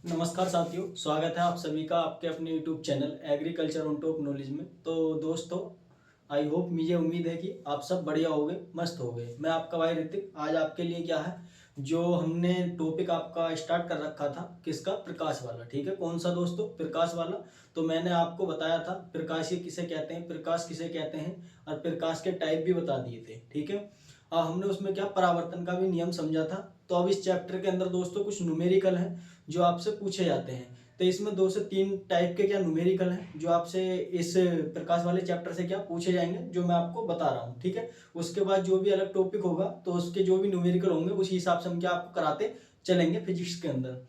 नमस्कार साथियों, स्वागत है आप सभी का आपके अपने YouTube channel agriculture on top knowledge में। तो दोस्तों, आई होप, मुझे उम्मीद है कि आप सब बढ़िया होंगे, मस्त होंगे। मैं आपका भाई ऋतिक आज आपके लिए क्या है, जो हमने टॉपिक आपका स्टार्ट कर रखा था, किसका, प्रकाश वाला। ठीक है, कौन सा दोस्तों, प्रकाश वाला। तो मैंने आपको बताया था प्रकाशीय किसे कहते हैं, प्रकाश किसे कहते हैं, और प्रकाश के टाइप भी बता दिए थे। ठीक है, हमने उसमें क्या परावर्तन का भी नियम समझा था। तो अब इस चैप्टर के अंदर दोस्तों कुछ न्यूमेरिकल है जो आपसे पूछे जाते हैं। तो इसमें 2 से 3 टाइप के क्या न्यूमेरिकल हैं जो आपसे इस प्रकाश वाले चैप्टर से क्या पूछे जाएंगे, जो मैं आपको बता रहा हूँ। ठीक है, उसके बाद जो भी अलग टॉपिक होगा तो उसके जो भी न्यूमेरिकल होंगे उसी हिसाब से हम क्या आपको कराते चलेंगे फिजिक्स के अंदर।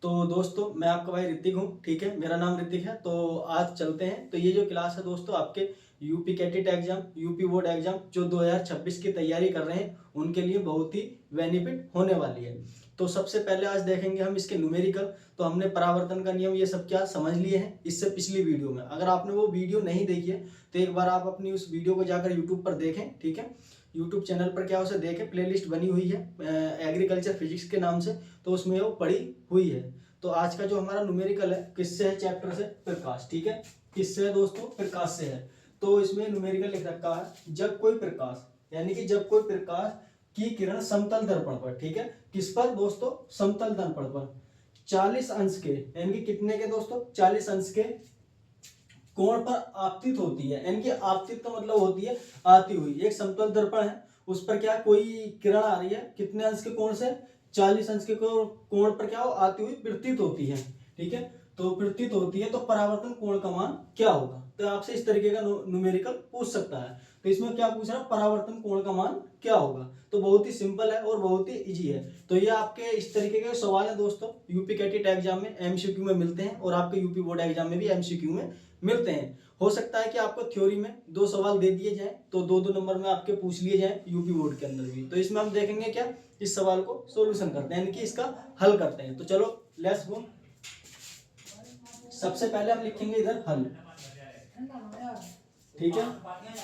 तो दोस्तों, मैं आपका भाई ऋतिक हूँ। ठीक है, मेरा नाम ऋतिक है। तो आज चलते हैं। तो ये जो क्लास है दोस्तों, आपके UP CATET exam, UP board exam जो 2026 की तैयारी कर रहे हैं उनके लिए बहुत ही बेनिफिट होने वाली है। तो सबसे पहले आज देखेंगे हम इसके न्यूमेरिकल। तो हमने परावर्तन का नियम ये सब क्या समझ लिए हैं इससे पिछली वीडियो में। अगर आपने वो वीडियो नहीं देखी है तो एक बार आप अपनी उस वीडियो को जाकर यूट्यूब पर देखें। ठीक है, यूट्यूब चैनल पर क्या उसे देखें, प्लेलिस्ट बनी हुई है एग्रीकल्चर फिजिक्स के नाम से, तो उसमें वो पड़ी हुई है। तो आज का जो हमारा न्यूमेरिकल है किससे है, चैप्टर से, प्रकाश। ठीक है, किससे है दोस्तों, प्रकाश से है। तो इसमें न्यूमेरिकल लिख रखा है, जब कोई प्रकाश, यानी कि जब कोई प्रकाश की किरण समतल दर्पण पर, ठीक है, किस पर दोस्तों, समतल दर्पण पर 40 अंश के, यानी कि कितने के दोस्तों, 40 अंश के कोण पर आपतित होती है। यानी कि आपतित का मतलब होती है आती हुई। एक समतल दर्पण है, उस पर क्या कोई किरण आ रही है, कितने अंश के कोण से, 40 अंश के कोण पर क्या हो, आती हुई प्रतीत होती है। ठीक है, तो प्रतीत होती है, तो परावर्तन कोण का मान क्या होगा। तो आपसे इस तरीके का न्यूमेरिकल पूछ सकता है। तो इसमें क्या पूछ रहा है, परावर्तन कोण का मान क्या होगा। तो बहुत ही सिंपल है और बहुत ही इजी है। तो ये आपके इस तरीके के सवाल है दोस्तों, यूपी कैटेट एग्जाम में एमसीक्यू में मिलते हैं और आपके यूपी बोर्ड एग्जाम में भी एमसीक्यू में मिलते हैं। हो सकता है कि आपको थ्योरी में 2 सवाल दे दिए जाएं, तो 2-2 नंबर में आपके पूछ लिए जाएं यूपी बोर्ड के अंदर भी। तो इसमें हम देखेंगे क्या, इस सवाल को सॉल्यूशन करते हैं, यानी कि इसका हल करते हैं। तो चलो लेट्स गो। सबसे पहले हम लिखेंगे इधर हल। ठीक है,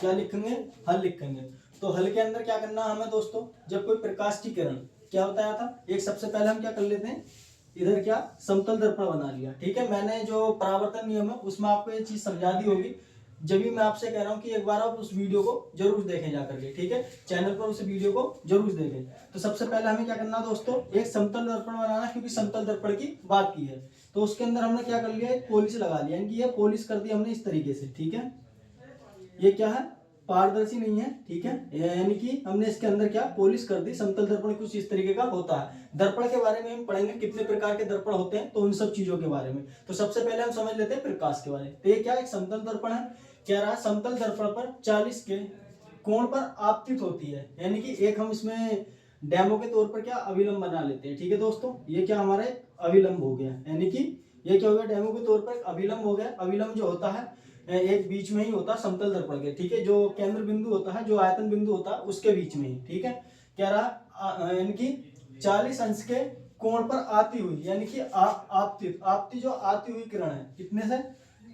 क्या लिखेंगे, हल लिखेंगे। तो हल के अंदर क्या करना हमें दोस्तों, जब कोई प्रकाश की किरण, क्या बताया था, एक सबसे पहले हम क्या कर लेते हैं, इधर क्या समतल दर्पण बना लिया। ठीक है, मैंने जो परावर्तन नियम है उसमें आपको ये चीज समझा दी होगी। जब भी मैं आपसे कह रहा हूँ कि एक बार आप उस वीडियो को जरूर देखें जाकर के। ठीक है, चैनल पर उस वीडियो को जरूर देखें। तो सबसे पहले हमें क्या करना दोस्तों, एक समतल दर्पण बनाना, क्योंकि समतल दर्पण की बात की है। तो उसके अंदर हमने क्या कर लिया, एक पॉलिश लगा लिया, यानी कि ये पॉलिश कर दी हमने इस तरीके से। ठीक है, ये क्या है, पारदर्शी नहीं है। ठीक है, यानी कि हमने इसके अंदर क्या पॉलिश कर दी। समतल दर्पण कुछ इस तरीके का होता है। दर्पण के बारे में हम पढ़ेंगे, कितने प्रकार के दर्पण होते हैं, तो उन सब चीजों के बारे में। तो सबसे पहले हम समझ लेते हैं प्रकाश के बारे में। तो ये क्या, एक समतल दर्पण है। कह रहा है समतल दर्पण पर 40 के कोण पर आपतित होती है। यानी कि एक हम इसमें डेमो के तौर पर क्या अभिलंब बना लेते हैं। ठीक है दोस्तों, ये क्या हमारा अभिलंब हो गया, यानी कि ये क्या हो गया, डेमो के तौर पर अभिलंब हो गया। अभिलंब जो होता है एक बीच में ही होता है समतल दर्पण के। ठीक है, जो केंद्र बिंदु होता है, जो आयतन बिंदु होता है उसके बीच में ही। ठीक है, कह रहा यानी कि 40 अंश के कोण पर आती हुई, यानी कि आपती आपती जो आती हुई किरण है, कितने से,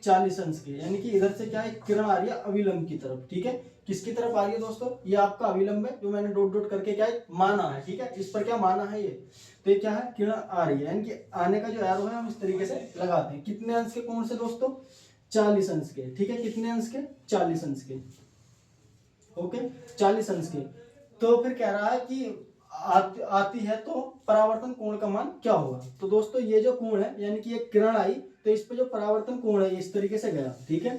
40 अंश के, यानी कि इधर से क्या एक किरण आ रही है अभिलंब की तरफ। ठीक है, किसकी तरफ आ रही है दोस्तों, ये आपका अभिलंब है, जो मैंने डॉट डॉट करके क्या माना है। ठीक है, इस पर क्या माना है ये, तो ये क्या है, किरण आ रही है, यानी कि आने का जो एरो है हम इस तरीके से लगाते हैं। कितने अंश के कोण से दोस्तों, 40 अंश के। ठीक है, कितने अंश के, 40 अंश के। ओके, 40 अंश के। तो फिर कह रहा है कि आती है, तो परावर्तन कोण का मान क्या होगा। तो दोस्तों ये जो कोण है, यानी कि एक किरण आई, तो इस पे जो परावर्तन कोण है इस तरीके से गया। ठीक है,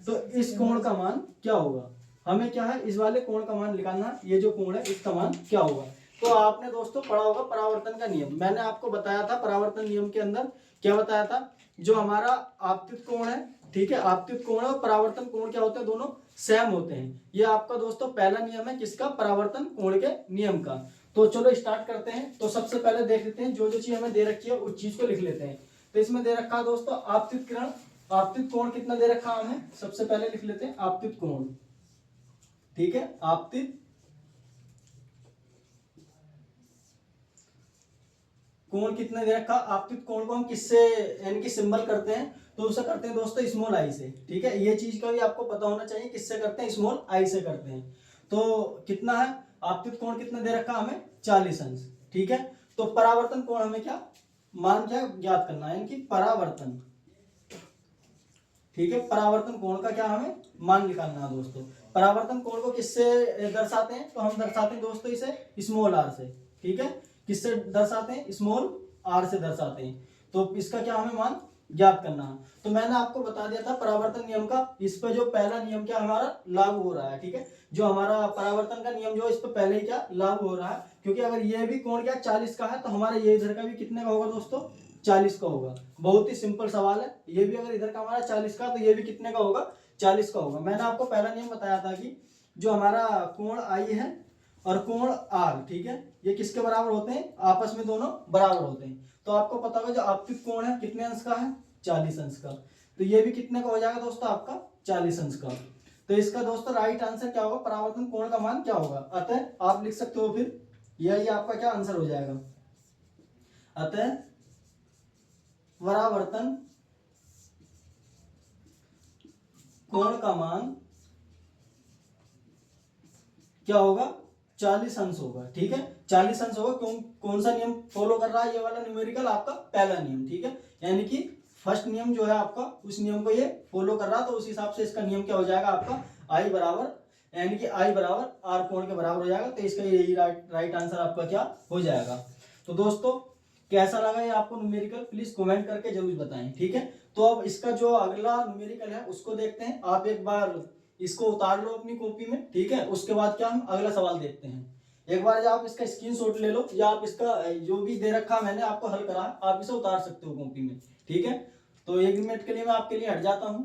तो इस कोण का मान क्या होगा, हमें क्या है, इस वाले कोण का मान निकालना। ये जो कोण है इसका मान क्या होगा। तो आपने दोस्तों पढ़ा होगा परावर्तन का नियम। मैंने आपको बताया था परावर्तन नियम के अंदर क्या बताया था, जो हमारा आपतित कोण है, ठीक है, आपतित कोण और परावर्तन कोण क्या होते हैं, दोनों सेम होते हैं। ये आपका दोस्तों पहला नियम है, किसका, परावर्तन कोण के नियम का। तो चलो स्टार्ट करते हैं। तो सबसे पहले देख लेते हैं, जो जो चीज हमें दे रखी है उस चीज को लिख लेते हैं। तो इसमें दे रखा है दोस्तों आपतित किरण, आपतित कोण कितना दे रखा है हमें, सबसे पहले लिख लेते हैं आपतित कोण। ठीक है, आपतित कोण कितना दे रखा, आपतित कोण को हम किससे, यानी कि सिंबल करते हैं, तो उसे करते हैं दोस्तों स्मॉल आई से। ठीक है, ये चीज का भी आपको पता होना चाहिए, किससे करते हैं, स्मॉल आई से करते हैं। तो कितना है, आपतित कोण कितना दे रखा हमें, 40 अंश। ठीक है, तो परावर्तन कोण हमें क्या मान क्या ज्ञात करना है, यानी कि परावर्तन। ठीक है, परावर्तन कोण का क्या हमें मान निकालना है दोस्तों। परावर्तन कोण को किससे दर्शाते हैं, तो हम दर्शाते हैं दोस्तों इसे स्मॉल आर से। ठीक है, किससे दर्शाते हैं, स्मॉल आर से दर्शाते हैं। तो इसका क्या हमें मान ज्ञात करना है। तो मैंने आपको बता दिया था परावर्तन नियम का, इस पर जो पहला नियम क्या हमारा लागू हो रहा है। ठीक है, जो हमारा परावर्तन का नियम जो इस पर पहले ही क्या लागू हो रहा है, क्योंकि अगर ये भी कोण क्या 40 का है तो हमारा ये इधर का भी कितने का होगा दोस्तों, 40 का होगा। बहुत ही सिंपल सवाल है, ये भी अगर इधर का हमारा 40 का तो ये भी कितने का होगा, 40 का होगा। मैंने आपको पहला नियम बताया था कि जो हमारा कोण आई है और कोण आर, ठीक है, ये किसके बराबर होते हैं, आपस में दोनों बराबर होते हैं। तो आपको पता होगा जो आपतित कोण है कितने अंश का है, 40 अंश का। तो ये भी कितने का हो जाएगा दोस्तों, आपका 40 अंश का। तो इसका दोस्तों राइट आंसर क्या होगा, परावर्तन कोण का मान क्या होगा। अतः आप लिख सकते हो फिर यही आपका क्या आंसर हो जाएगा। अतः परावर्तन कोण का मान क्या होगा, 40 अंश होगा। ठीक है, 40 अंश होगा। कौन सा नियम फॉलो कर रहा है, ये वाला न्यूमेरिकल आपका पहला नियम। ठीक है, यानी कि फर्स्ट नियम जो है आपका, उस नियम को ये फॉलो कर रहा है, तो उस हिसाब से इसका नियम क्या हो जाएगा आपका, आई बराबर, यानी कि आई बराबर आर कोण के बराबर हो जाएगा। तो इसका यही राइट आंसर आपका क्या हो जाएगा। तो दोस्तों कैसा लगा ये आपको न्यूमेरिकल, प्लीज कमेंट करके जरूर बताएं। ठीक है, तो अब इसका जो अगला न्यूमेरिकल है उसको देखते हैं। आप एक बार इसको उतार लो अपनी कॉपी में। ठीक है, उसके बाद क्या हम अगला सवाल देखते हैं। एक बार जब आप इसका स्क्रीनशॉट ले लो, या आप इसका जो भी दे रखा मैंने आपको हल करा, आप इसे उतार सकते हो कॉपी में। ठीक है, तो 1 मिनट के लिए मैं आपके लिए हट जाता हूं।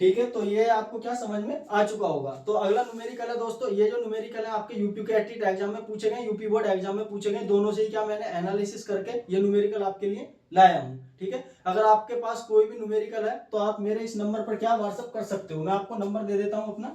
ठीक है, तो ये आपको क्या समझ में आ चुका होगा। तो अगला न्यूमेरिकल है दोस्तों, ये जो न्यूमेरिकल है आपके यूपी के एटीट एग्जाम में पूछे गए, यूपी बोर्ड एग्जाम में पूछे गए, दोनों से ही क्या मैंने एनालिसिस करके ये न्यूमेरिकल आपके लिए लाया हूं। ठीक है, अगर आपके पास कोई भी न्यूमेरिकल है तो आप मेरे इस नंबर पर क्या व्हाट्सअप कर सकते हो। मैं आपको नंबर दे देता हूं अपना।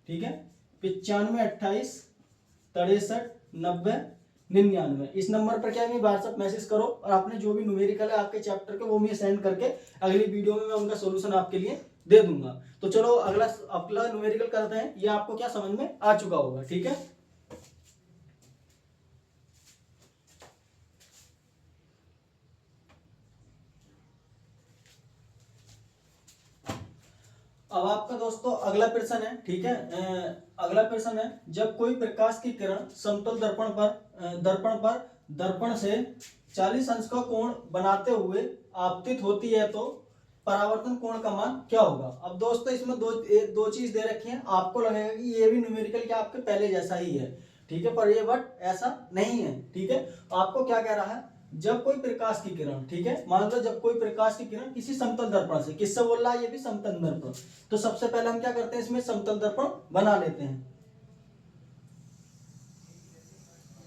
ठीक है, 9528639099, इस नंबर पर क्या व्हाट्सअप मैसेज करो और आपने जो भी न्यूमेरिकल है आपके चैप्टर के वो मुझे सेंड करके अगली वीडियो में मैं उनका सोल्यूशन आपके लिए दे दूंगा। तो चलो अगला अगला न्यूमेरिकल करते हैं। ये आपको क्या समझ में आ चुका होगा। ठीक है, अब आपका दोस्तों अगला प्रश्न है। ठीक है, अगला प्रश्न है, जब कोई प्रकाश की किरण समतल दर्पण से 40 अंश का कोण बनाते हुए आपतित होती है तो परावर्तन कोण का मान क्या होगा। अब दोस्तों इसमें दो चीज दे रखी है। आपको लगेगा कि ये भी न्यूमेरिकल क्या आपके पहले जैसा ही है। ठीक है, पर ये बट ऐसा नहीं है। ठीक है, आपको क्या कह रहा है, जब कोई प्रकाश की किरण, ठीक है, मान लो जब कोई प्रकाश की किरण किसी समतल दर्पण से, किससे बोल रहा है, ये भी समतल दर्पण। तो सबसे पहले हम क्या करते हैं, इसमें समतल दर्पण बना लेते हैं।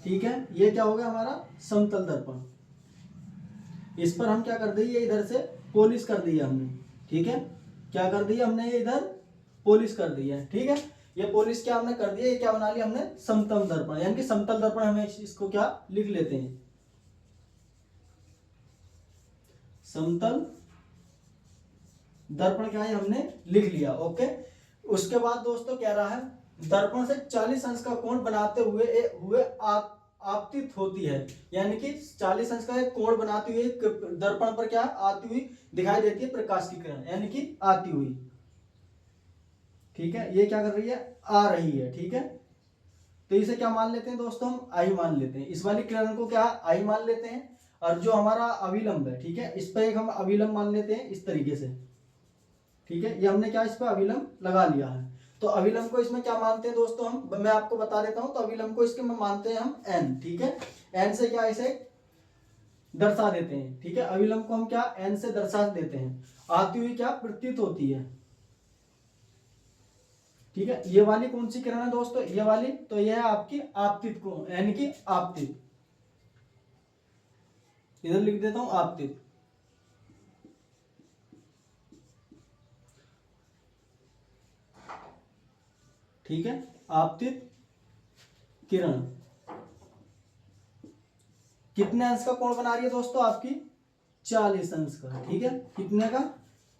ठीक है, ये क्या हो गया हमारा समतल दर्पण। इस पर हम क्या कर दिए, इधर से पॉलिश कर दिया हमने। ठीक है, क्या कर दिया हमने, ये इधर पॉलिश कर दिया है। ठीक है, ये पॉलिश क्या हमने कर दिया, ये क्या बना लिया हमने, समतल दर्पण। यानी कि समतल दर्पण हमें इसको क्या लिख लेते हैं, समतल दर्पण क्या है हमने लिख लिया। ओके, उसके बाद दोस्तों कह रहा है दर्पण से 40 अंश का कोण बनाते हुए आपतित होती है। यानी कि 40 अंश का एक कोण बनाती हुई दर्पण पर क्या आती हुई दिखाई देती है प्रकाश की किरण, यानी कि आती हुई। ठीक है, ये क्या कर रही है, आ रही है। ठीक है, तो इसे क्या मान लेते हैं दोस्तों, हम आई मान लेते हैं। इस वाली किरण को क्या आई मान लेते हैं। और जो हमारा अविलंब है, ठीक है, इस पर एक हम अविलंब मान लेते हैं इस तरीके से। ठीक है, ये हमने क्या इस पर अविलंब लगा लिया है। तो अविलंब को इसमें क्या मानते हैं दोस्तों हम, मैं आपको बता देता हूं। तो अविलंब को इसके में मानते हैं हम एन। ठीक है, एन से क्या इसे दर्शा देते हैं। ठीक है, अविलंब को हम क्या एन से दर्शा देते हैं। आती हुई क्या प्रतीत होती है। ठीक है, ये वाली कौन सी किरण है दोस्तों, ये वाली, तो ये है आपकी आपतित को, यानी कि आपतित, इधर लिख देता हूं आपतित। ठीक है, आपतित किरण कितने अंश का कोण बना रही है दोस्तों, आपकी 40 अंश का। ठीक है, कितने का,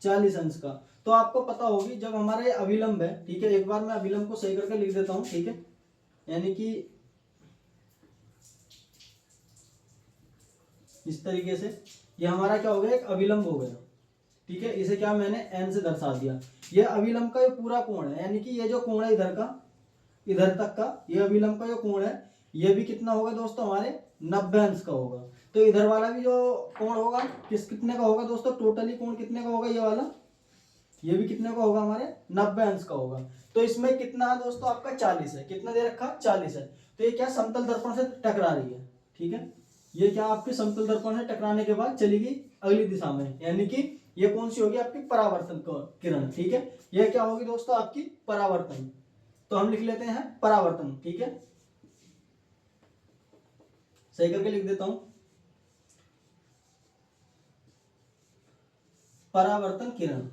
40 अंश का। तो आपको पता होगी जब हमारा ये अविलंब है, ठीक है, एक बार मैं अविलंब को सही करके लिख देता हूं। ठीक है, यानी कि इस तरीके से ये हमारा क्या हो गया, एक अभिलंब हो गया। ठीक है, इसे क्या मैंने एन से दर्शा दिया। ये अभिलंब का ये पूरा कोण है, यानी कि ये जो कोण है इधर का, इधर तक का ये अभिलंब का जो कोण है, ये भी कितना होगा दोस्तों, हमारे 90 अंश का होगा। तो इधर वाला भी जो कोण होगा कितने का होगा दोस्तों, टोटली कोण कितने का होगा, ये वाला, ये भी कितने का होगा, हमारे 90 अंश का होगा। तो इसमें कितना है दोस्तों, आपका 40 है। कितना दे रखा, 40 है। तो ये क्या समतल दर्पण से टकरा रही है। ठीक है, ये क्या आपके समतल दर्पण से टकराने के बाद चली गई अगली दिशा में, यानी कि ये कौन सी होगी, आपकी परावर्तन किरण। ठीक है, ये क्या होगी दोस्तों, आपकी परावर्तन। तो हम लिख लेते हैं परावर्तन। ठीक है, सही करके लिख देता हूं, परावर्तन किरण।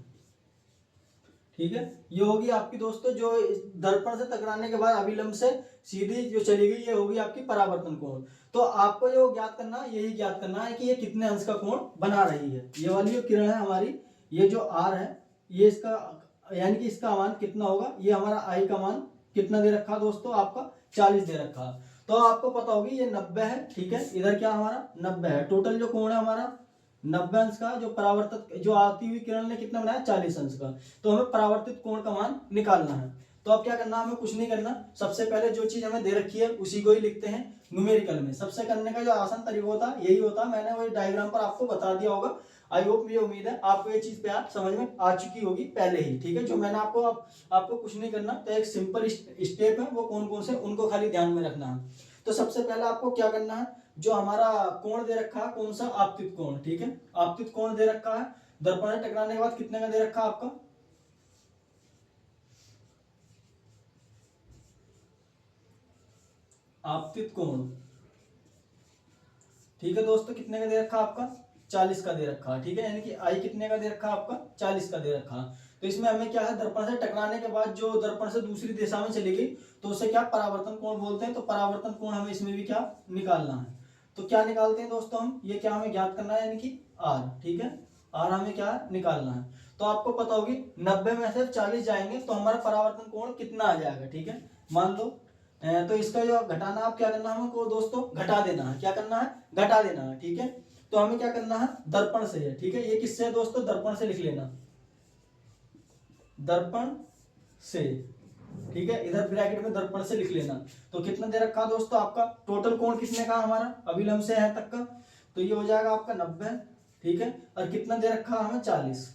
ठीक है, ये होगी आपकी दोस्तों जो दर्पण से टकराने के बाद अभिलंब से सीधी जो चली गई, ये होगी आपकी परावर्तन कोण। तो आपको जो ज्ञात करना है, यही ज्ञात करना है कि ये कितने अंश का कोण बना रही है। ये वाली जो किरण है हमारी, ये जो आर है, ये इसका यानी कि इसका मान कितना होगा, ये हमारा आई का मान कितना दे रखा दोस्तों, आपका 40 दे रखा। तो आपको पता होगी ये 90 है। ठीक है, इधर क्या हमारा 90 है। टोटल जो कोण है हमारा 90 अंश का, जो परावर्तित जो आती हुई किरण ने कितना बनाया, 40 अंश का। तो हमें परावर्तित कोण का मान निकालना है। तो अब क्या करना है, हमें कुछ नहीं करना। सबसे पहले जो चीज हमें दे रखी है उसी को ही लिखते हैं न्यूमेरिकल में। सबसे करने का जो आसान तरीका होता है यही होता है, मैंने वही डायग्राम पर आपको बता दिया होगा। आई होप, मुझे उम्मीद है आपको ये चीज प्यार समझ में आ चुकी होगी पहले ही। ठीक है, जो मैंने आपको कुछ नहीं करना। तो एक सिंपल स्टेप है, वो कौन कौन से, उनको खाली ध्यान में रखना है। तो सबसे पहले आपको क्या करना है, जो हमारा कोण दे रखा है, कौन सा, आपतित कोण। ठीक है, आपतित कोण दे रखा है, दर्पण से टकराने के बाद कितने का दे रखा है आपका, आपतित कोण। ठीक है दोस्तों, कितने का दे रखा आपका, 40 का दे रखा। ठीक है, यानी कि आई कितने का दे रखा आपका, 40 का दे रखा। तो इसमें हमें क्या है, दर्पण से टकराने के बाद जो दर्पण से दूसरी दिशा में चली गई, तो उसे क्या परावर्तन कोण बोलते हैं। तो परावर्तन कोण हमें इसमें भी क्या निकालना है। तो क्या निकालते हैं दोस्तों हम, ये क्या हमें ज्ञात करना है, यानी कि आर। ठीक है, आर हमें क्या निकालना है। तो आपको पता होगी 90 में से 40 जाएंगे तो हमारा परावर्तन कोण कितना आ जाएगा। ठीक है, मान लो तो इसका जो घटाना, आप क्या करना है हमको दोस्तों, घटा देना है। क्या करना है, घटा देना है। ठीक है, तो हमें क्या करना है, दर्पण से है। ठीक है, ये किससे है दोस्तों, दर्पण से लिख लेना, दर्पण से। ठीक है, इधर ब्रैकेट में दर्पण से लिख लेना। तो कितना दे रखा दोस्तों, आपका टोटल कोण कितने का हमारा, अभिलंब से है तक का, तो ये हो जाएगा आपका 90। ठीक है, और कितना दे रखा हमें, 40।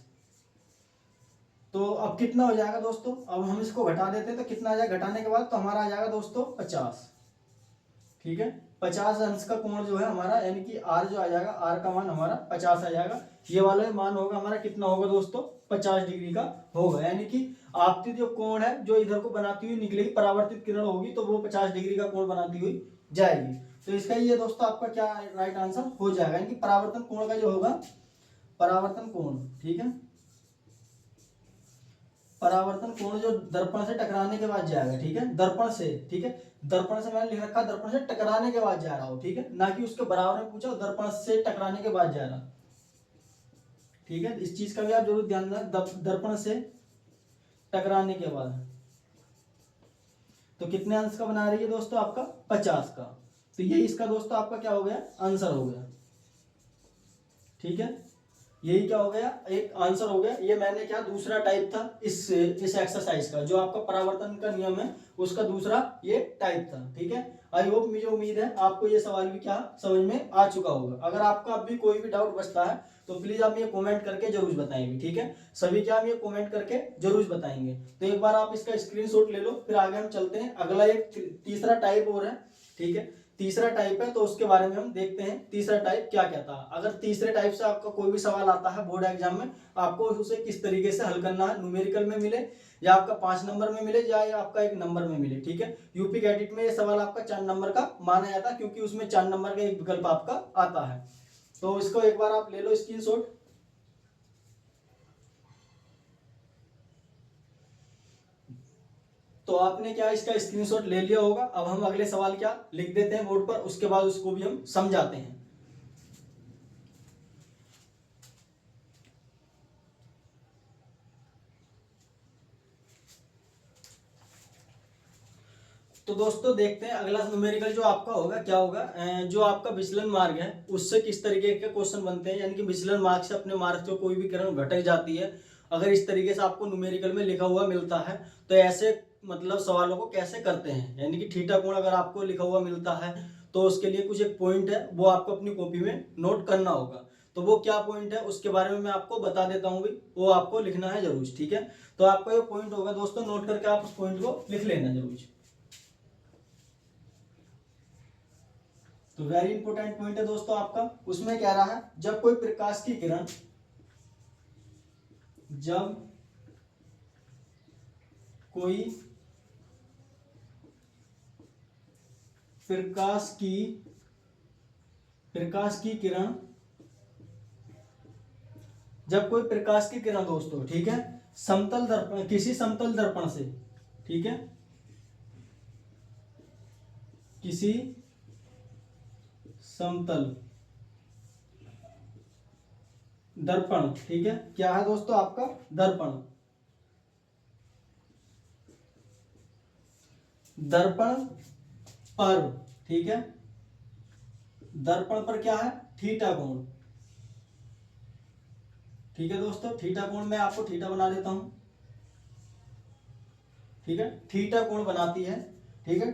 तो अब कितना हो जाएगा दोस्तों, अब हम इसको घटा देते हैं तो कितना आ जाएगा, घटाने के बाद तो हमारा आ जाएगा दोस्तों 50। ठीक है, 50 अंश का कोण जो है हमारा, यानी कि आर जो आ जाएगा, आर का मान हमारा 50 आ जाएगा। ये वाला मान होगा हमारा कितना होगा दोस्तों, 50 डिग्री का होगा। यानी कि आपतित जो कोण है जो इधर को बनाती हुई निकलेगी, परावर्तित किरण होगी, तो वो 50 डिग्री का कोण बनाती हुई जाएगी। तो इसका ये दोस्तों आपका क्या राइट आंसर हो जाएगा, यानी कि परावर्तन कोण का जो होगा, परावर्तन कोण। ठीक है, परावर्तन कोण जो दर्पण से टकराने के बाद जाएगा। ठीक है, दर्पण से। ठीक है, दर्पण से मैंने लिख रखा, दर्पण से टकराने के बाद जा रहा हो। ठीक है, ना कि उसके बराबर में पूछा, दर्पण से टकराने के बाद जा रहा। ठीक है, इस चीज का भी आप जरूर ध्यान देना, दर्पण से टकराने के बाद। तो कितने अंश का बना रही है दोस्तों, आपका 50 का। तो ये इसका दोस्तों आपका क्या हो गया, आंसर हो गया। ठीक है, यही क्या हो गया, एक आंसर हो गया। ये मैंने क्या, दूसरा टाइप था इस एक्सरसाइज का, जो आपका परावर्तन का नियम है उसका दूसरा ये टाइप था। ठीक है, आई होप, मुझे उम्मीद है आपको ये सवाल भी क्या समझ में आ चुका होगा। अगर आपका अब भी कोई भी डाउट बचता है तो प्लीज आप ये कमेंट करके जरूर बताएंगे। ठीक है, सभी क्या, हम ये कमेंट करके जरूर बताएंगे। तो एक बार आप इसका स्क्रीनशॉट ले लो, फिर आगे हम चलते हैं। अगला एक तीसरा टाइप और है। ठीक है, तीसरा टाइप है, तो उसके बारे में हम देखते हैं तीसरा टाइप क्या कहता है। अगर तीसरे टाइप से आपका कोई भी सवाल आता है बोर्ड एग्जाम में, आपको उसे किस तरीके से हल करना है, न्यूमेरिकल में मिले या आपका 5 नंबर में मिले या आपका 1 नंबर में मिले। ठीक है, यूपी कैडेट में ये सवाल आपका 4 नंबर का माना जाता है, क्योंकि उसमें 4 नंबर का एक विकल्प आपका आता है। तो इसको एक बार आप ले लो स्क्रीनशॉट। तो आपने क्या इसका स्क्रीनशॉट ले लिया होगा। अब हम अगले सवाल क्या लिख देते हैं बोर्ड पर, उसके बाद उसको भी हम समझाते हैं। तो दोस्तों देखते हैं अगला न्यूमेरिकल जो आपका होगा क्या होगा। जो आपका विचलन मार्ग है उससे किस तरीके के क्वेश्चन बनते हैं, यानी कि विचलन मार्ग से अपने मार्ग से कोई भी किरण भटक जाती है, अगर इस तरीके से आपको न्यूमेरिकल में लिखा हुआ मिलता है तो ऐसे मतलब सवालों को कैसे करते हैं। यानी कि थीटा कोण अगर आपको लिखा हुआ मिलता है तो उसके लिए कुछ एक पॉइंट है वो आपको अपनी कॉपी में नोट करना होगा। तो वो क्या पॉइंट है उसके बारे में मैं आपको बता देता हूँ भाई, वो आपको लिखना है जरूर, ठीक है। तो आपका ये पॉइंट होगा दोस्तों, नोट करके आप उस पॉइंट को लिख लेना जरूर। तो वेरी इंपॉर्टेंट पॉइंट है दोस्तों आपका। उसमें कह रहा है जब कोई प्रकाश की किरण, जब कोई प्रकाश की किरण, जब कोई प्रकाश की किरण दोस्तों, ठीक है, समतल दर्पण, किसी समतल दर्पण से, ठीक है, किसी समतल दर्पण, ठीक है, क्या है दोस्तों आपका दर्पण, दर्पण पर, ठीक है, दर्पण पर क्या है थीटा कोण, ठीक है दोस्तों। थीटा कोण मैं आपको थीटा बना देता हूं, ठीक है, थीटा कोण बनाती है, ठीक है,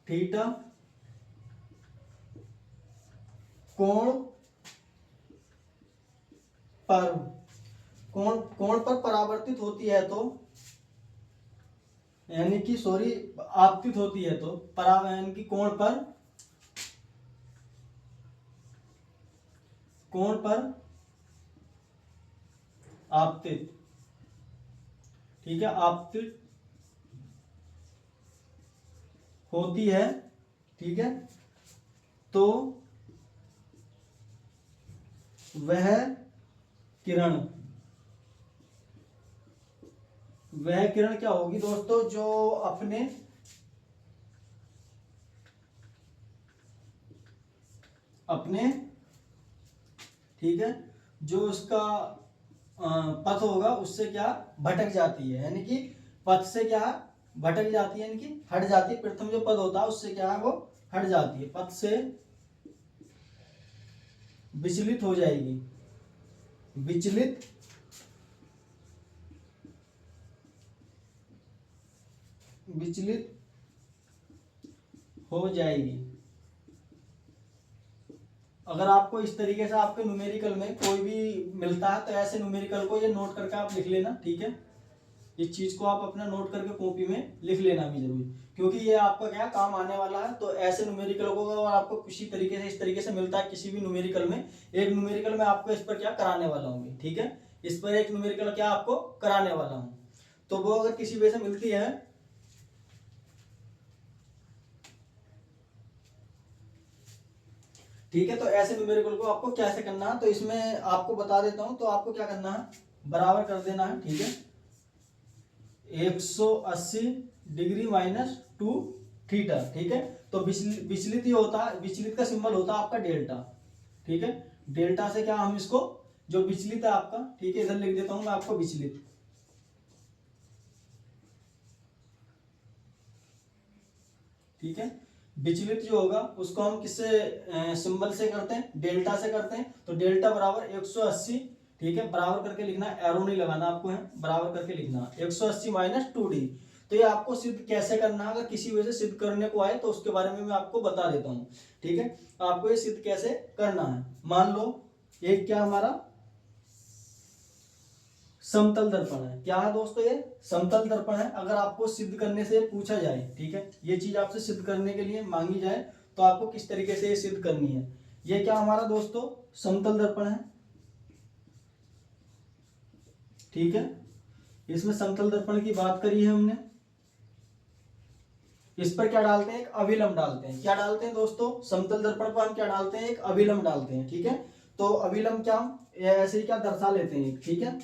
थीटा कोण पर, कोण कोण पर परावर्तित होती है तो, यानी कि सॉरी आपतित होती है तो, यानी कि कोण पर आपतित, ठीक है, आपतित होती है, ठीक है, तो वह किरण, वह किरण क्या होगी दोस्तों, जो अपने ठीक है, जो उसका पथ होगा उससे क्या भटक जाती है, यानी कि पथ से क्या भटक जाती है, यानी कि हट जाती है। प्रथम जो पद होता है उससे क्या है वो हट जाती है, पथ से विचलित हो जाएगी, विचलित हो जाएगी। अगर आपको इस तरीके से आपके न्यूमेरिकल में कोई भी मिलता है तो ऐसे न्यूमेरिकल को ये नोट करके आप लिख लेना, ठीक है। इस चीज को आप अपना नोट करके कॉपी में लिख लेना भी जरूर, क्योंकि ये आपका क्या काम आने वाला है। तो ऐसे न्यूमेरिकल को अगर आपको किसी तरीके से इस तरीके से मिलता है किसी भी न्यूमेरिकल में, एक न्यूमेरिकल में आपको इस पर क्या कराने वाला हूँ, ठीक है, इस पर एक न्यूमेरिकल क्या आपको कराने वाला हूँ। तो वो अगर किसी वजह से मिलती है, ठीक है, तो ऐसे न्यूमेरिकल को आपको कैसे करना है तो इसमें आपको बता देता हूं। तो आपको क्या करना है, बराबर कर देना है, ठीक है, 180 डिग्री माइनस 2 थीटा, ठीक है। तो विचलित ये होता है, विचलित का सिंबल होता है आपका डेल्टा, ठीक है। डेल्टा से क्या हम इसको, जो विचलित है आपका, ठीक है, इधर लिख देता हूं मैं आपको विचलित, ठीक है। विचलित जो होगा उसको हम किससे सिंबल से करते हैं, डेल्टा से करते हैं। तो डेल्टा बराबर 180, ठीक है, बराबर करके लिखना, एरो नहीं लगाना आपको, है बराबर करके लिखना 180 माइनस 2d। तो ये आपको सिद्ध कैसे करना है, अगर किसी वजह से सिद्ध करने को आए तो उसके बारे में मैं आपको बता देता हूँ, ठीक है। आपको ये सिद्ध कैसे करना है, मान लो एक क्या हमारा समतल दर्पण है, क्या है दोस्तों ये समतल दर्पण है। अगर आपको सिद्ध करने से पूछा जाए, ठीक है, ये चीज आपसे सिद्ध करने के लिए मांगी जाए तो आपको किस तरीके से ये सिद्ध करनी है। ये क्या हमारा दोस्तों समतल दर्पण है, ठीक है, इसमें समतल दर्पण की बात करी है हमने। इस पर क्या डालते हैं, एक अभिलंब डालते हैं। क्या डालते हैं दोस्तों, समतल दर्पण पर हम क्या डालते हैं, एक अभिलंब डालते हैं, ठीक है। तो अभिलंब क्या हम ऐसे ही क्या दर्शा लेते हैं, ठीक है,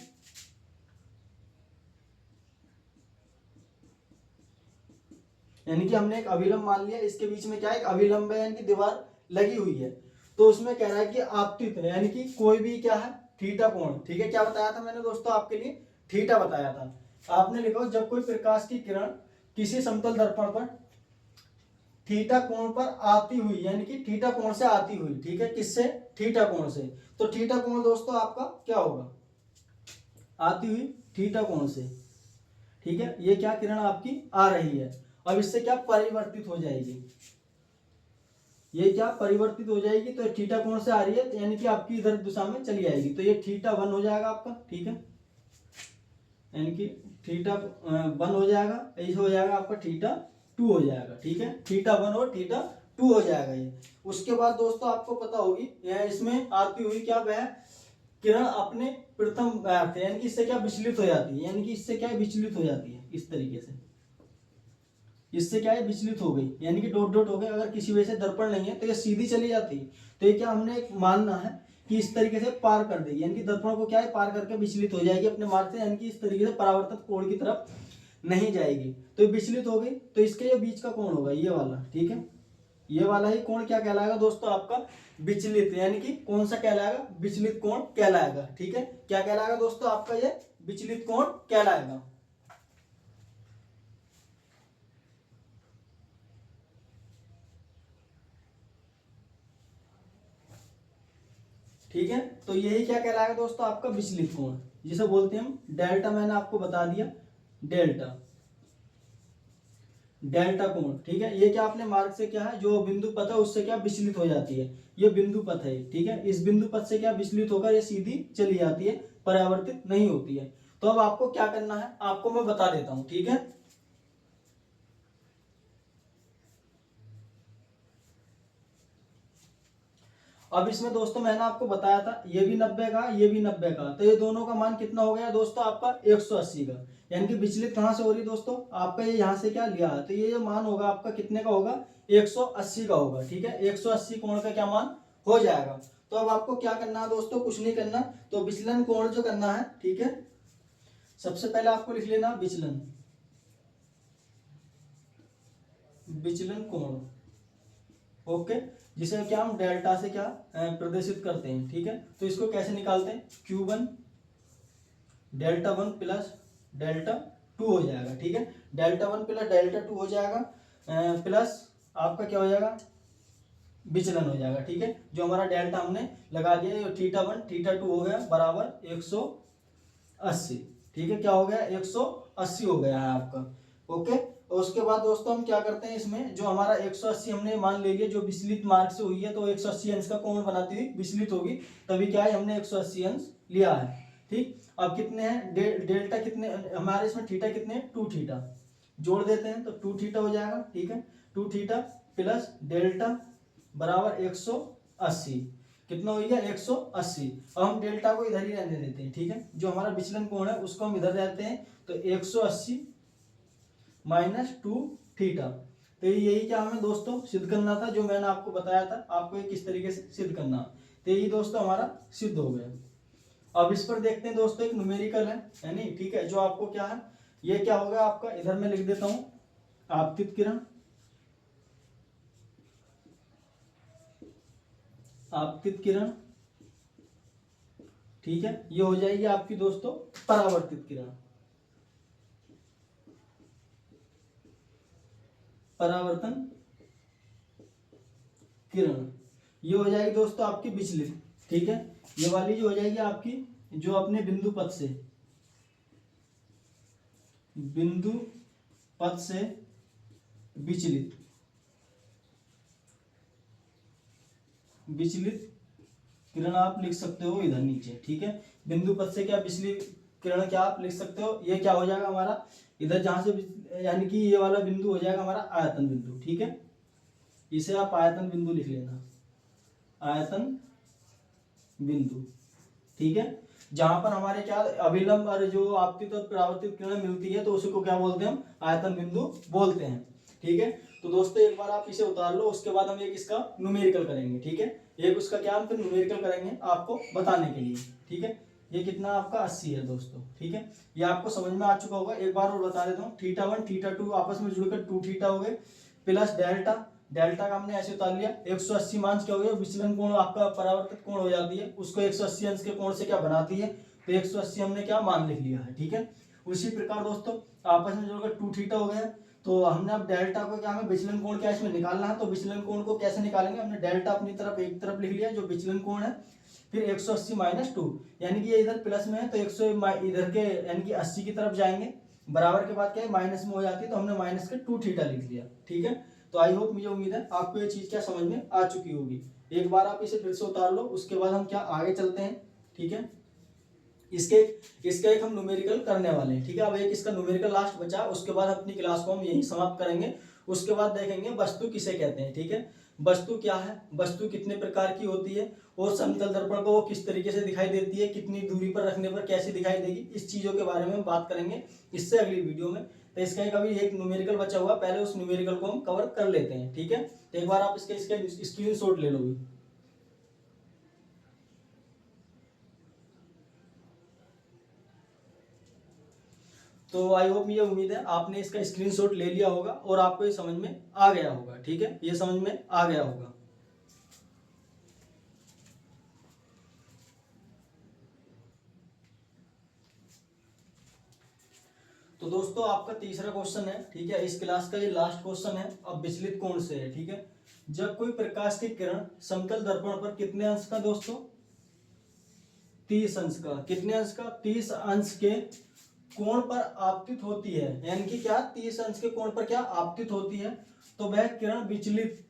यानी कि हमने एक अभिलंब मान लिया, इसके बीच में क्या है, एक अभिलंब है, यानी कि दीवार लगी हुई है। तो उसमें कह रहा है कि आपतित है, यानी कि कोई भी क्या है थीटा कोण, ठीक है। क्या बताया था मैंने दोस्तों आपके लिए, थीटा बताया था। आपने लिखा जब कोई प्रकाश की किरण किसी समतल दर्पण पर थीटा कोण पर आती हुई, यानी कि थीटा कोण से आती हुई, ठीक है, किससे, थीटा कोण से। तो थीटा कोण दोस्तों आपका क्या होगा, आती हुई थीटा कोण से, ठीक है। ये क्या किरण आपकी आ रही है, अब इससे क्या परिवर्तित हो जाएगी, ये क्या परिवर्तित हो जाएगी, तो थीटा कोण से आ रही है, यानी कि आपकी इधर दिशा में चली जाएगी, तो ये थीटा 1 हो जाएगा आपका, ठीक है, यानी कि थीटा 1 हो जाएगा, ऐसे हो जाएगा आपका थीटा 2 हो जाएगा, ठीक है, थीटा 1 और थीटा 2 हो जाएगा ये। उसके बाद दोस्तों आपको पता होगी इसमें आती हुई क्या वह किरण अपने प्रथम यानी कि इससे क्या विचलित हो जाती है, यानी कि इससे क्या विचलित हो जाती है, इस तरीके से इससे क्या है विचलित हो गई, यानी कि डॉट डॉट हो गए, अगर किसी वजह से दर्पण नहीं है तो ये सीधी चली जाती है, तो ये क्या हमने एक मानना है कि इस तरीके से पार कर देगी, यानी कि दर्पण को क्या है पार करके विचलित हो जाएगी अपने मार्ग से, यानी कि इस तरीके से परावर्तित कोण की तरफ नहीं जाएगी, तो ये विचलित हो गई, तो इसके ये बीच का कोण होगा ये वाला, ठीक है, ये वाला ही कोण क्या कहलाएगा दोस्तों आपका विचलित, यानी कि कौन सा कहलाएगा, विचलित कोण कहलाएगा, ठीक है, क्या कहलाएगा दोस्तों आपका ये विचलित कोण कहलाएगा। ठीक है, तो यही क्या कहलाएगा दोस्तों आपका विचलित कोण, जिसे बोलते हैं हम डेल्टा, मैंने आपको बता दिया डेल्टा, डेल्टा कोण, ठीक है। ये क्या अपने मार्ग से क्या है, जो बिंदु पथ है उससे क्या विचलित हो जाती है, ये बिंदु पथ है, ठीक है, इस बिंदु पथ से क्या विचलित होकर ये सीधी चली जाती है, परावर्तित नहीं होती है। तो अब आपको क्या करना है, आपको मैं बता देता हूं, ठीक है। अब इसमें दोस्तों मैंने आपको बताया था ये भी 90 का, ये भी 90 का, तो ये दोनों का मान कितना हो गया दोस्तों आपका 180 का, यानी कि विचलित कहां से हो रही है दोस्तों आपका, ये यहां से क्या लिया है, तो ये जो मान होगा आपका कितने का होगा 180 का होगा, ठीक है, 180 कोण का क्या मान हो जाएगा। तो अब आपको क्या करना है दोस्तों, कुछ नहीं करना, तो विचलन कोण जो करना है, ठीक है, सबसे पहले आपको लिख लेना विचलन, विचलन कोण, ओके, जिसे क्या हम डेल्टा से क्या प्रदर्शित करते हैं, ठीक है। तो इसको कैसे निकालते हैं, Q1 डेल्टा 1 प्लस डेल्टा 2 हो जाएगा, ठीक है, डेल्टा 1 प्लस डेल्टा 2 हो जाएगा, प्लस आपका क्या हो जाएगा विचलन हो जाएगा, ठीक है, जो हमारा डेल्टा हमने लगा दिया, थीटा 1 थीटा 2 हो गया बराबर 180, ठीक है, क्या हो गया 180 हो गया है आपका, ओके। और उसके बाद दोस्तों हम क्या करते हैं, इसमें जो हमारा 180 हमने मान ले लिया, जो विचलित मार्ग से हुई है, तो 180 अंश का कोण बनाती हुई विचलित होगी, तभी क्या है हमने 180 अंश लिया है, ठीक। अब कितने हैं डेल्टा कितने हमारे इसमें, थीटा कितने हैं 2 थीटा, जोड़ देते हैं तो 2 थीटा हो जाएगा, ठीक है, 2 थीटा प्लस डेल्टा बराबर 180, कितना हो गया 180। अब हम डेल्टा को इधर ही रहने देते हैं, ठीक है, जो हमारा विचलन कोण है उसको हम इधर रहते हैं, तो 180 माइनस 2 थीटा, तो यही क्या हमें दोस्तों सिद्ध करना था, जो मैंने आपको बताया था आपको ये किस तरीके से सिद्ध करना, तो यही दोस्तों हमारा सिद्ध हो गया। अब इस पर देखते हैं दोस्तों, एक न्यूमेरिकल है नहीं, ठीक है, जो आपको क्या है, ये क्या होगा आपका, इधर मैं लिख देता हूं आपतित किरण, आपतित किरण, ठीक है, ये हो जाएगी आपकी दोस्तों परावर्तित किरण, परावर्तन किरण, ये हो जाएगी दोस्तों आपकी विचलित, ठीक है, ये वाली जो हो जाएगी आपकी जो अपने बिंदु पथ से, बिंदु पथ से विचलित, विचलित किरण आप लिख सकते हो इधर नीचे, ठीक है, बिंदु पथ से क्या विचलित किरण क्या आप लिख सकते हो, ये क्या हो जाएगा हमारा इधर जहां से, यानी कि ये वाला बिंदु हो जाएगा हमारा आयतन बिंदु, ठीक है, इसे आप आयतन बिंदु लिख लेना, आयतन बिंदु, ठीक है, जहां पर हमारे क्या अभिलंब और जो आपतित और परावर्तित किरण मिलती है, तो उसी को क्या बोलते हैं हम आयतन बिंदु बोलते हैं, ठीक है। तो दोस्तों एक बार आप इसे उतार लो, उसके बाद हम एक इसका न्यूमेरिकल करेंगे, ठीक है, एक उसका क्या हम फिर न्यूमेरिकल करेंगे आपको बताने के लिए, ठीक है। ये कितना आपका 80 है दोस्तों, ठीक है, ये आपको समझ में आ चुका होगा, एक बार और बता देता हूँ, थीटा 1 थीटा 2 आपस में जुड़कर 2 थीटा हो गए, प्लस डेल्टा, डेल्टा का हमने ऐसे उतार लिया, 180 मान क्या हो गया, विचलन कोण आपका परावर्तित कोण हो जाती है, उसको 180 अंश के कोण से क्या बनाती है, तो 180 हमने क्या मान लिख लिया है, ठीक है। उसी प्रकार दोस्तों आपस में जोड़कर 2 थीटा हो गया, तो हमने अब डेल्टा को क्या, हमें विचलन कोण क्या इसमें निकालना है, तो विचलन कोण को कैसे निकालेंगे, हमने डेल्टा अपनी तरफ एक तरफ लिख लिया जो विचलन कोण है, फिर 180 माइनस 2, यानी कि ये इधर प्लस में है तो 100 इधर के यानी कि 80 की तरफ जाएंगे, बराबर के बाद क्या है माइनस में हो जाती है, तो हमने माइनस के 2 थीटा लिख लिया। ठीक है, तो आई होप, मुझे उम्मीद है आपको ये चीज क्या समझ में आ चुकी होगी। एक बार आप इसे फिर से उतार लो, उसके बाद हम क्या आगे चलते हैं। ठीक है, इसके एक हम न्यूमेरिकल करने वाले हैं। ठीक है, अब एक इसका न्यूमेरिकल लास्ट बचा, उसके बाद अपनी क्लास को हम यही समाप्त करेंगे। उसके बाद देखेंगे वस्तु किसे कहते हैं। ठीक है, वस्तु क्या है, वस्तु कितने प्रकार की होती है, और समतल दर्पण को वो किस तरीके से दिखाई देती है, कितनी दूरी पर रखने पर कैसी दिखाई देगी, इस चीजों के बारे में हम बात करेंगे इससे अगली वीडियो में। तो इसका एक अभी एक न्यूमेरिकल बचा हुआ, पहले उस न्यूमेरिकल को हम कवर कर लेते हैं। ठीक है, तो एक बार आप इसके स्क्रीनशॉट ले लो। तो आई होप, ये उम्मीद है आपने इसका स्क्रीनशॉट ले लिया होगा और आपको ये समझ में आ गया होगा। ठीक है, ये समझ में आ गया होगा। तो दोस्तों आपका तीसरा क्वेश्चन है। ठीक है, इस क्लास का ये लास्ट क्वेश्चन है। अब विचलित कोण से है। ठीक है, जब कोई प्रकाश की किरण समतल दर्पण पर कितने अंश का दोस्तों, 30 अंश का, कितने अंश का, 30 अंश के कोण पर आपतित होती है, यानी कि क्या 30 अंश के कोण पर क्या आपतित होती है, तो वह किरण विचलित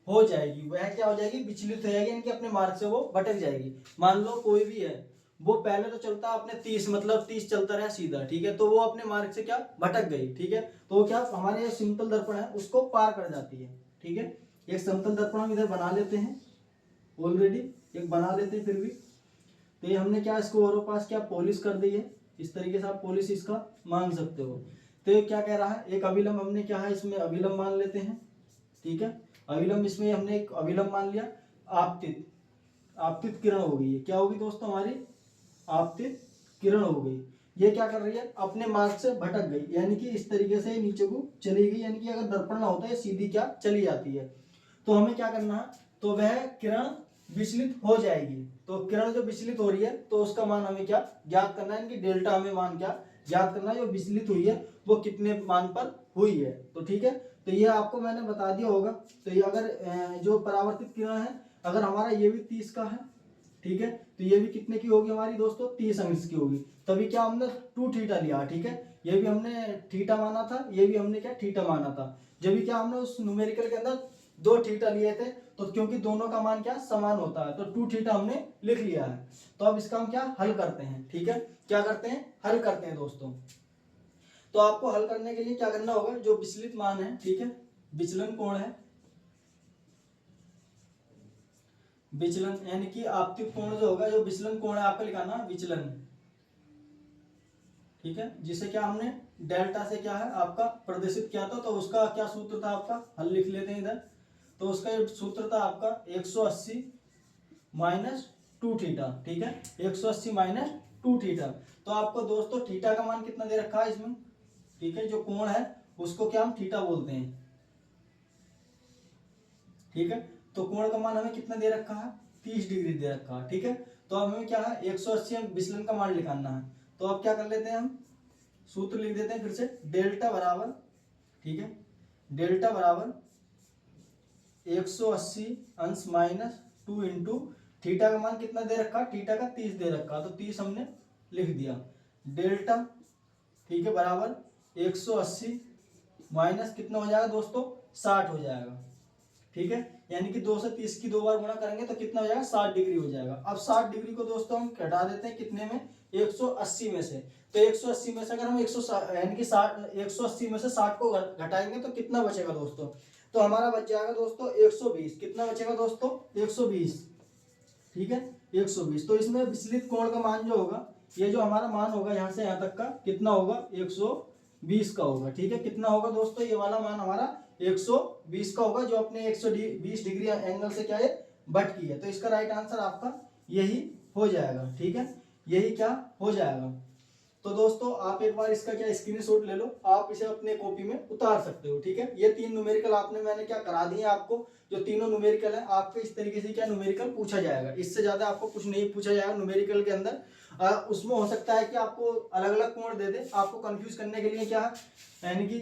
हो जाएगी। वह क्या हो जाएगी, विचलित हो जाएगी, यानी कि अपने मार्ग से वो भटक जाएगी। मान लो कोई भी है, वो पहले तो चलता अपने 30 मतलब 30 चलता रहा सीधा। ठीक है, तो वो अपने मार्ग से क्या भटक गई। ठीक है, तो वो क्या हमारे ये समतल दर्पण है उसको पार कर जाती है। ठीक है, एक समतल दर्पण हम इधर बना लेते हैं, ऑलरेडी एक बना लेते हैं फिर भी। तो ये हमने क्या इसको और पास क्या पॉलिश कर दी है, इस तरीके से आप पॉलिश इसका मान सकते हो। तो ये क्या कह रहा है, एक अविलंब हमने क्या है इसमें अविलंब मान लेते हैं। ठीक है, अविलंब इसमें हमने एक अविलंब मान लिया। आपतित, आपतित किरण हो गई है, क्या होगी दोस्तों हमारी, आपतित किरण हो गई। ये क्या कर रही है, अपने मार्ग से भटक गई, यानी कि इस तरीके से नीचे को चली गई, यानी कि अगर दर्पण ना होता है सीधी क्या चली जाती है। तो हमें क्या करना है, तो वह किरण विचलित हो जाएगी। तो किरण जो विचलित हो रही है तो उसका मान हमें क्या ज्ञात करना है, इनकी डेल्टा हमें मान क्या ज्ञात करना है, जो विचलित हुई है वो कितने मान पर हुई है। तो ठीक है, तो ये आपको मैंने बता दिया होगा। तो ये अगर जो परावर्तित किरण है, अगर हमारा ये भी 30 का है, ठीक है, तो ये भी कितने की होगी हमारी दोस्तों, 30 अंश की होगी। तभी क्या हमने 2 थीटा लिया। ठीक है, ये भी हमने थीटा माना था, ये भी हमने क्या थीटा माना था। जब भी क्या हमने उस न्यूमेरिकल के अंदर 2 थीटा लिए थे, तो क्योंकि दोनों का मान क्या समान होता है, तो 2 थीटा हमने लिख लिया है। तो अब इसका हम क्या हल करते हैं। ठीक है, क्या करते हैं, हल करते हैं दोस्तों। तो आपको हल करने के लिए क्या करना होगा, जो विचलित मान है, ठीक है, विचलन कोण है, विचलन यानी कि आपतित कोण जो होगा, जो विचलन कोण है आपका लिखाना विचलन। ठीक है, जिसे क्या हमने डेल्टा से क्या है आपका प्रदर्शित किया था, तो उसका क्या सूत्र था आपका, हल लिख लेते हैं इधर। तो उसका सूत्र था आपका 180 माइनस 2 थीटा। ठीक है, 180 माइनस 2 थीटा। तो आपको दोस्तों थीटा का मान कितना दे रखा है इसमें, ठीक है, जो कोण है उसको क्या हम थीटा बोलते हैं। ठीक है, तो कोण का मान हमें कितना दे रखा है, 30 डिग्री दे रखा है। ठीक है, तो हमें क्या है 180 विचलन का मान निकालना है। तो अब क्या कर लेते हैं, हम सूत्र लिख देते हैं फिर से, डेल्टा बराबर, ठीक है, डेल्टा बराबर 180 अंश माइनस 2 इंटू थीटा का मान कितना दे रखा, थीटा का 30 दे रखा, तो 30 हमने लिख दिया। डेल्टा, ठीक है, बराबर 180 माइनस कितना हो जाएगा दोस्तों, 60 हो जाएगा। ठीक है, यानी कि 2 से 30 की 2 बार गुणा करेंगे तो कितना हो जाएगा, 60 डिग्री हो जाएगा। अब 60 डिग्री को दोस्तों हम घटा देते हैं कितने में, 180 में से। तो 180 में से अगर हम 160 यानी कि 180 में से 60 को घटाएंगे तो कितना बचेगा दोस्तों, तो हमारा बच जाएगा दोस्तों 120। कितना बचेगा दोस्तों, 120। ठीक है, 120। तो इसमें विचलित कोण का मान जो होगा, ये जो हमारा मान होगा यहाँ से यहाँ तक का कितना होगा, 120 का होगा। ठीक है, कितना होगा दोस्तों, ये वाला मान हमारा 120 का होगा, जो अपने 120 डिग्री एंगल से क्या है भटकी है। तो इसका राइट आंसर आपका यही हो जाएगा। ठीक है, यही क्या हो जाएगा। तो दोस्तों आप एक बार इसका क्या स्क्रीनशॉट ले लो, आप इसे अपने कॉपी में उतार सकते हो। ठीक है, ये 3 न्यूमेरिकल आपने मैंने क्या करा दिए आपको, जो तीनों न्यूमेरिकल है आपके इस तरीके से क्या न्यूमेरिकल पूछा जाएगा, इससे ज्यादा आपको कुछ नहीं पूछा जाएगा न्यूमेरिकल के अंदर। उसमें हो सकता है कि आपको अलग अलग कोण दे दे, आपको कंफ्यूज करने के लिए क्या है, यानी कि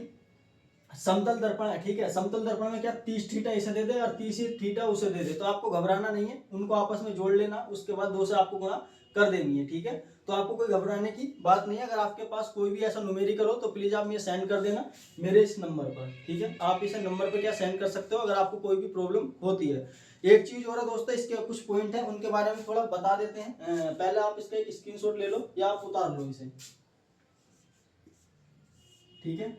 समतल दर्पण है, ठीक है। समतल दर्पण में क्या 30 थीटा इसे दे दे और 30 थीटा उसे दे दे, तो आपको घबराना नहीं है, उनको आपस में जोड़ लेना, उसके बाद 2 से आपको गुणा कर देनी है, ठीक है। तो आपको कोई घबराने की बात नहीं है। अगर आपके पास कोई भी ऐसा न्यूमेरिकल हो तो प्लीज आप ये सेंड कर देना मेरे इस नंबर पर, ठीक है। आप इसे नंबर पर क्या सेंड कर सकते हो अगर आपको कोई भी प्रॉब्लम होती है। एक चीज और है दोस्तों, इसके कुछ पॉइंट है उनके बारे में थोड़ा बता देते हैं। पहले आप इसका एक स्क्रीनशॉट ले लो या आप उतार लो इसे, ठीक है।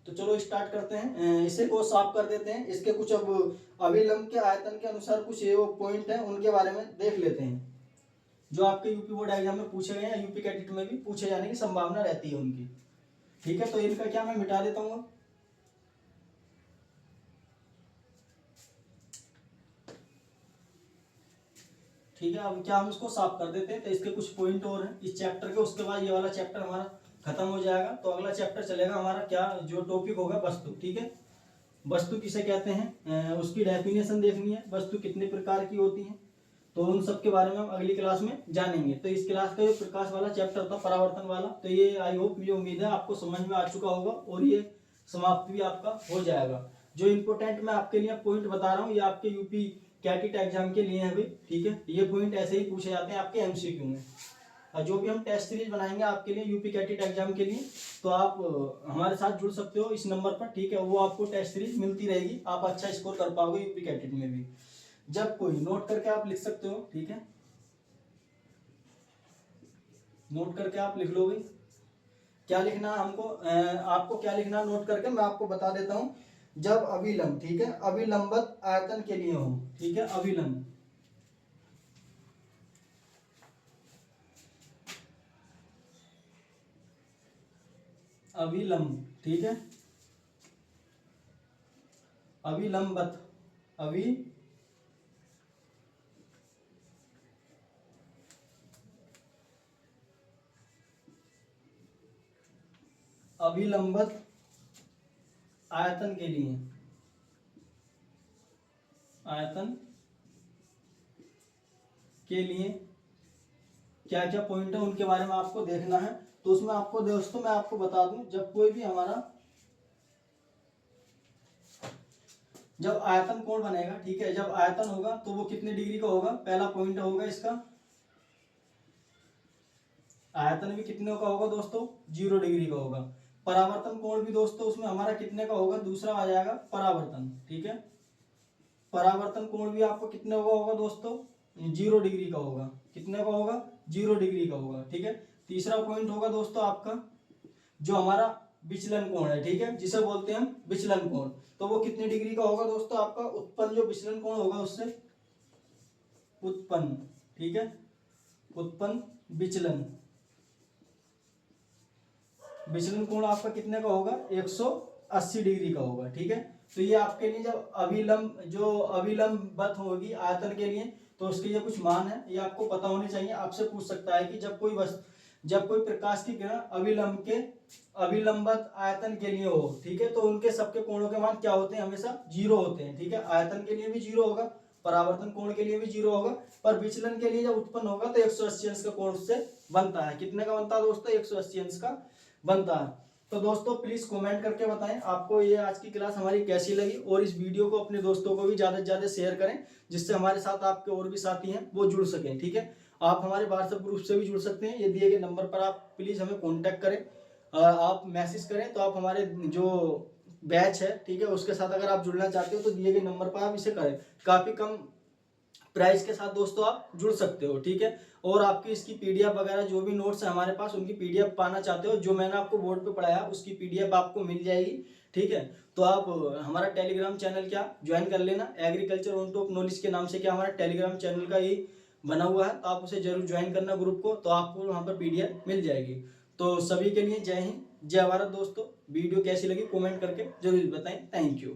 तो चलो स्टार्ट करते हैं, इसे को साफ कर देते हैं। इसके कुछ अब अभिलंब के आयतन के अनुसार कुछ ये वो पॉइंट है, उनके बारे में देख लेते हैं जो आपके यूपी बोर्ड एग्जाम में पूछे गए हैं, यूपी कैटेट में भी पूछे जाने की संभावना रहती है उनकी, ठीक है। तो इनका क्या मैं मिटा देता हूँ, ठीक है। अब क्या हम इसको साफ कर देते हैं। तो इसके कुछ पॉइंट और हैं इस चैप्टर के, उसके बाद ये वाला चैप्टर हमारा खत्म हो जाएगा। तो अगला चैप्टर चलेगा हमारा क्या, जो टॉपिक होगा वस्तु, ठीक है। वस्तु किसे कहते हैं, उसकी डेफिनेशन देखनी है, वस्तु कितने प्रकार की होती है, तो उन सब के बारे में हम अगली क्लास में जानेंगे। तो इस क्लास का जो प्रकाश वाला चैप्टर था, परावर्तन वाला, तो ये आई होप, मुझे उम्मीद है आपको समझ में आ चुका होगा और ये समाप्त भी आपका हो जाएगा। जो इंपोर्टेंट मैं आपके लिए पॉइंट बता रहा हूँ, ये आपके यूपी कैटेट एग्जाम के लिए है भाई, ठीक है। ये पॉइंट ऐसे ही पूछे जाते हैं आपके एमसीक्यू में। और जो भी हम टेस्ट सीरीज बनाएंगे आपके लिए यूपी कैटेट एग्जाम के लिए, तो आप हमारे साथ जुड़ सकते हो इस नंबर पर, ठीक है। वो आपको टेस्ट सीरीज मिलती रहेगी, आप अच्छा स्कोर कर पाओगे यूपी कैटेट में भी। जब कोई नोट करके आप लिख सकते हो, ठीक है, नोट करके आप लिख लो भाई। क्या लिखना है हमको, आपको क्या लिखना नोट करके मैं आपको बता देता हूं। जब अभिलंब, ठीक है, अभिलंबत आयतन के लिए हो, ठीक है, अभिलंब, अभिलंब, ठीक है, अभिलंबत, अभिलंबत आयतन के लिए, आयतन के लिए क्या क्या पॉइंट है उनके बारे में आपको देखना है। तो उसमें आपको दोस्तों मैं आपको बता दूं, जब कोई भी हमारा जब आयतन कोण बनेगा, ठीक है, जब आयतन होगा तो वो कितने डिग्री का होगा, पहला पॉइंट होगा इसका, आयतन भी कितने का होगा दोस्तों, 0 डिग्री का होगा। परावर्तन कोण भी दोस्तों उसमें हमारा कितने का होगा, दूसरा आ जाएगा परावर्तन, ठीक है। परावर्तन कोण भी आपको कितने का होगा दोस्तों, 0 डिग्री का होगा। कितने का होगा, 0 डिग्री का होगा, ठीक है। तीसरा पॉइंट होगा दोस्तों आपका जो हमारा विचलन कोण है, ठीक है, जिसे बोलते हैं हम विचलन कोण, तो वो कितने डिग्री का होगा दोस्तों, आपका उत्पन्न जो विचलन कोण होगा उससे उत्पन्न, ठीक है, उत्पन्न विचलन, विचलन कोण आपका कितने का होगा, 180 डिग्री का होगा, ठीक है। तो ये आपके लिए जब अभिलंब जो अभिलंबवत होगी आयतन के लिए, तो उसके ये कुछ मान है, ये आपको पता होने चाहिए। आपसे पूछ सकता है कि जब कोई प्रकाश की किरण अभिलंब के अभिलंबत आयतन के लिए हो, ठीक है, तो उनके सबके कोणों के मान क्या होते हैं, हमेशा 0 होते हैं, ठीक है। आयतन के लिए भी 0 होगा, परावर्तन कोण के लिए भी 0 होगा, पर विचलन के लिए जब उत्पन्न होगा तो 180 अंश का कोण से बनता है। कितने का बनता है दोस्तों, 180 अंश का बनता है। तो दोस्तों प्लीज कमेंट करके बताएं आपको ये आज की क्लास हमारी कैसी लगी, और इस वीडियो को अपने दोस्तों को भी ज्यादा से ज्यादा शेयर करें, जिससे हमारे साथ आपके और भी साथी हैं वो जुड़ सकें, ठीक है। आप हमारे व्हाट्सएप ग्रुप से भी जुड़ सकते हैं, ये दिए गए नंबर पर आप प्लीज हमें कॉन्टेक्ट करें, आप मैसेज करें, तो आप हमारे जो बैच है, ठीक है, उसके साथ अगर आप जुड़ना चाहते हो तो दिए गए नंबर पर आप इसे करें। काफी कम प्राइस के साथ दोस्तों आप जुड़ सकते हो, ठीक है। और आपकी इसकी पीडीएफ वगैरह जो भी नोट्स है हमारे पास, उनकी पीडीएफ पाना चाहते हो, जो मैंने आपको बोर्ड पे पढ़ाया उसकी पीडीएफ आपको मिल जाएगी, ठीक है। तो आप हमारा टेलीग्राम चैनल क्या ज्वाइन कर लेना, एग्रीकल्चर ऑन टॉप नॉलेज के नाम से क्या हमारा टेलीग्राम चैनल का ही बना हुआ है, तो आप उसे जरूर ज्वाइन करना ग्रुप को, तो आपको वहाँ पर पीडीएफ मिल जाएगी। तो सभी के लिए जय हिंद, जय भारत दोस्तों। वीडियो कैसी लगी कमेंट करके जरूर बताएं। Thank you.